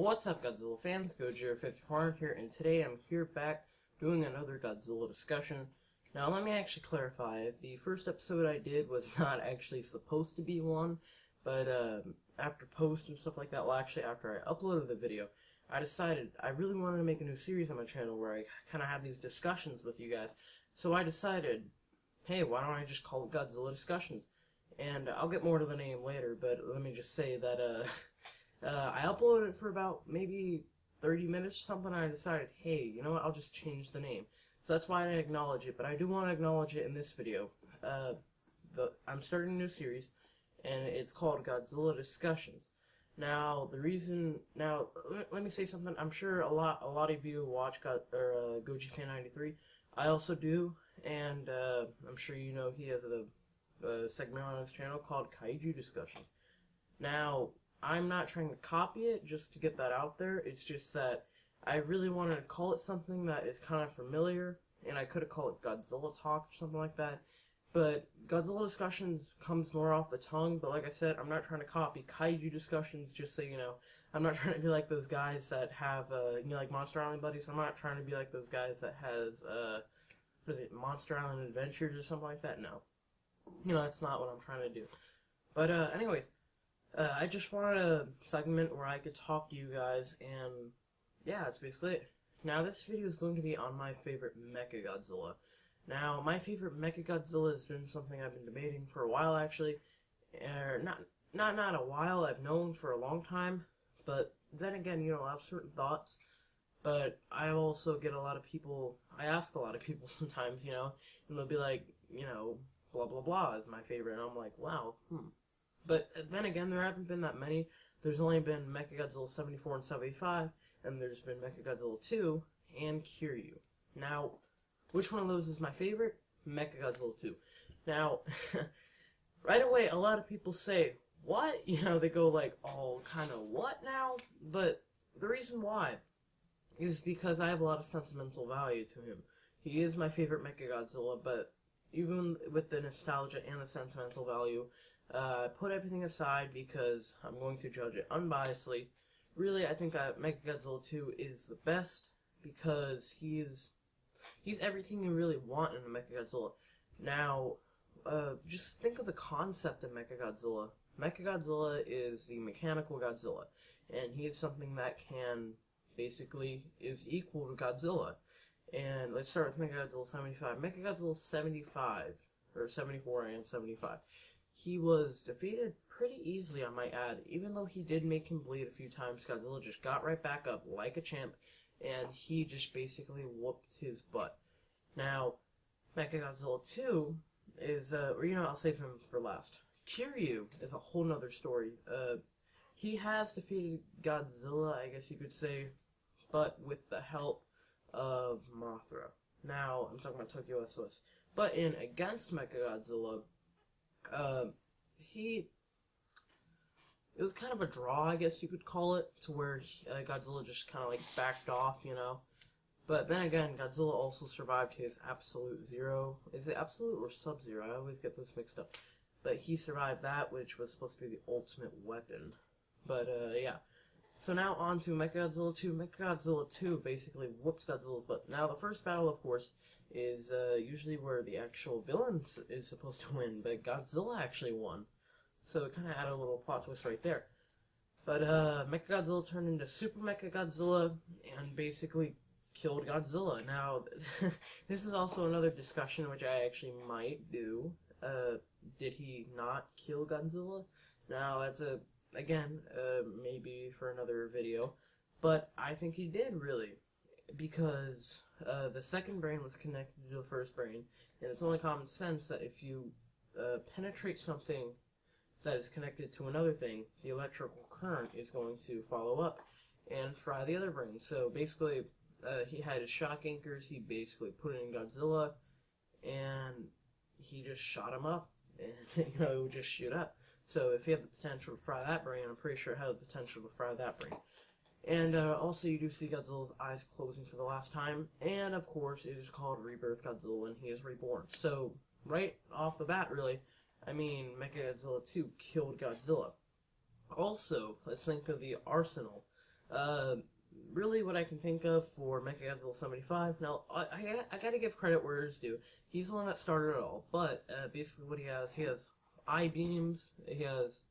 What's up, Godzilla fans? Godzilla54 here, and today I'm here back doing another Godzilla discussion. Now, let me actually clarify. The first episode I did was not actually supposed to be one, but after post and stuff like that, well, actually after I uploaded the video, I decided I really wanted to make a new series on my channel where I kind of have these discussions with you guys. So I decided, hey, why don't I just call it Godzilla Discussions? And I'll get more to the name later, but let me just say that I uploaded it for about maybe 30 minutes or something, and I decided, hey, you know what, I'll just change the name. So that's why I didn't acknowledge it, but I do want to acknowledge it in this video. I'm starting a new series, and it's called Godzilla Discussions. Now, let me say something. I'm sure a lot of you watch GojiFan93. I also do, and I'm sure you know he has a segment on his channel called Kaiju Discussions. Now, I'm not trying to copy it, just to get that out there. It's just that I really wanted to call it something that is kind of familiar, and I could have called it Godzilla Talk or something like that. But Godzilla Discussions comes more off the tongue, but like I said, I'm not trying to copy Kaiju Discussions, just so you know. I'm not trying to be like those guys that have, like Monster Island Buddies. I'm not trying to be like those guys that has, what is it, Monster Island Adventures or something like that. No. That's not what I'm trying to do. But, anyways, I just wanted a segment where I could talk to you guys, and yeah, that's basically it. Now, this video is going to be on my favorite Mechagodzilla. Now, my favorite Mechagodzilla has been something I've been debating for a while, actually. Not a while, I've known for a long time, but then again, I have certain thoughts. But I also get a lot of people, I ask a lot of people sometimes, and they'll be like, blah blah blah is my favorite, and I'm like, wow, But then again, there haven't been that many. There's only been Mechagodzilla 74 and 75, and there's been Mechagodzilla 2 and Kiryu. Now, which one of those is my favorite? Mechagodzilla 2. Now, right away, a lot of people say, what? They go like, oh, kind of what now? But the reason why is because I have a lot of sentimental value to him. He is my favorite Mechagodzilla, but even with the nostalgia and the sentimental value, put everything aside because I'm going to judge it unbiasedly. Really, I think that Mechagodzilla 2 is the best because he's everything you really want in a Mechagodzilla. Now, just think of the concept of Mechagodzilla. Mechagodzilla is the mechanical Godzilla, and he is something that basically is equal to Godzilla. And let's start with Mechagodzilla 75. Mechagodzilla 75, or 74 and 75. He was defeated pretty easily, I might add. Even though he did make him bleed a few times, Godzilla just got right back up like a champ, and he just basically whooped his butt. Now, Mechagodzilla 2 is, I'll save him for last. Kiryu is a whole nother story. He has defeated Godzilla, I guess you could say, but with the help of Mothra. Now, I'm talking about Tokyo SOS. But in Against Mechagodzilla, it was kind of a draw, I guess you could call it, to where Godzilla just kind of like backed off, But then again, Godzilla also survived his Absolute Zero. Is it Absolute or Sub-Zero? I always get those mixed up. But he survived that, which was supposed to be the ultimate weapon. But, yeah. So now on to Mechagodzilla 2. Mechagodzilla 2 basically whooped Godzilla's butt. Now, the first battle, of course, is usually where the actual villain is supposed to win, but Godzilla actually won. So it kind of added a little plot twist right there. But Mechagodzilla turned into Super Mechagodzilla and basically killed Godzilla. Now, this is also another discussion which I actually might do. Did he not kill Godzilla? Now, that's again, maybe for another video, but I think he did, really, because the second brain was connected to the first brain, and it's only common sense that if you penetrate something that is connected to another thing, the electrical current is going to follow up and fry the other brain. So basically, he had his shock anchors, he basically put it in Godzilla, and he just shot him up, and, it would just shoot up. So if he had the potential to fry that brain, I'm pretty sure it had the potential to fry that brain. And also you do see Godzilla's eyes closing for the last time, and of course it is called Rebirth Godzilla when he is reborn. So, right off the bat, really, I mean, Mechagodzilla 2 killed Godzilla. Also, let's think of the arsenal Really what I can think of for Mechagodzilla 75. Now, I gotta give credit where it's due. He's the one that started it all, but basically what he has eye beams, he has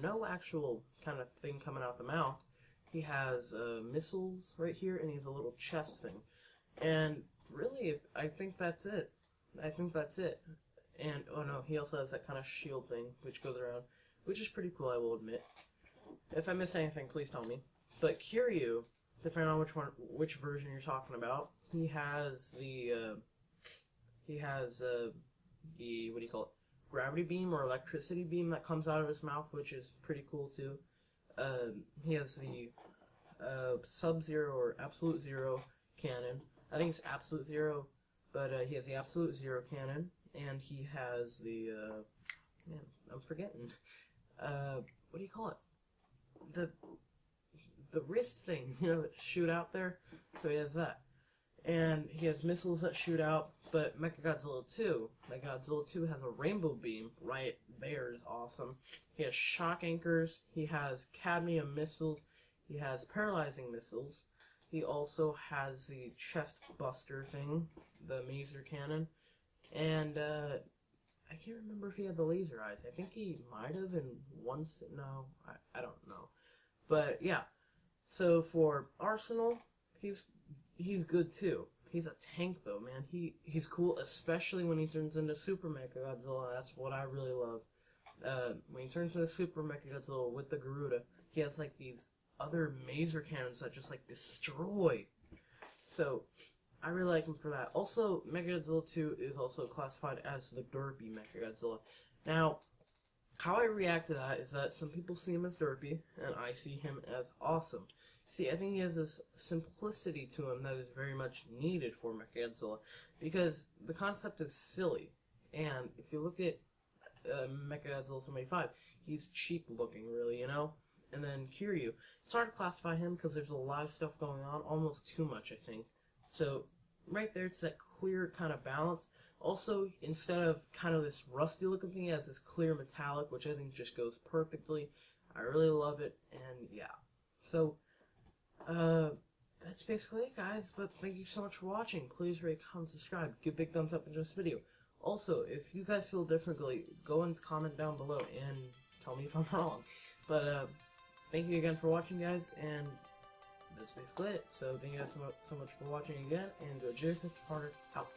no actual kind of thing coming out the mouth. He has missiles right here, and he has a little chest thing. And really, I think that's it. And, oh no, he also has that kind of shield thing, which goes around, which is pretty cool, I will admit. If I missed anything, please tell me. But Kiryu, depending on which version you're talking about, he has the what do you call it? Gravity beam or electricity beam that comes out of his mouth, which is pretty cool too. He has the Sub-Zero or Absolute Zero cannon. I think it's Absolute Zero, but he has the Absolute Zero cannon, and he has the man, I'm forgetting. What do you call it? The wrist thing, you know, that shoot out there. So he has that. And he has missiles that shoot out, but Mechagodzilla 2 has a rainbow beam right there is awesome. He has shock anchors, he has cadmium missiles, he has paralyzing missiles. He also has the chest buster thing, the maser cannon, and I can't remember if he had the laser eyes. I think he might have in once. No, I don't know. But yeah, so for Arsenal, he's good too. He's a tank though, man. He's cool, especially when he turns into Super Mechagodzilla. That's what I really love. When he turns into Super Mechagodzilla with the Garuda, he has like these other maser cannons that just like destroy. So I really like him for that. Also, Mechagodzilla 2 is also classified as the derpy Mechagodzilla. Now, how I react to that is that some people see him as derpy, and I see him as awesome. See, I think he has this simplicity to him that is very much needed for Mechagodzilla, because the concept is silly. And if you look at Mechagodzilla 75, he's cheap looking, really, you know? And then Kiryu, it's hard to classify him because there's a lot of stuff going on, almost too much, I think. So, right there, it's that clear kind of balance. Also, instead of kind of this rusty looking thing, it has this clear metallic, which I think just goes perfectly. I really love it, and yeah. So, that's basically it, guys, but thank you so much for watching. Please rate, comment, subscribe, give a big thumbs up and enjoy this video. Also, if you guys feel differently, go and comment down below and tell me if I'm wrong. But, thank you again for watching, guys, and that's basically it. So, thank you guys so much for watching again, and Godzilla 50 Parter out.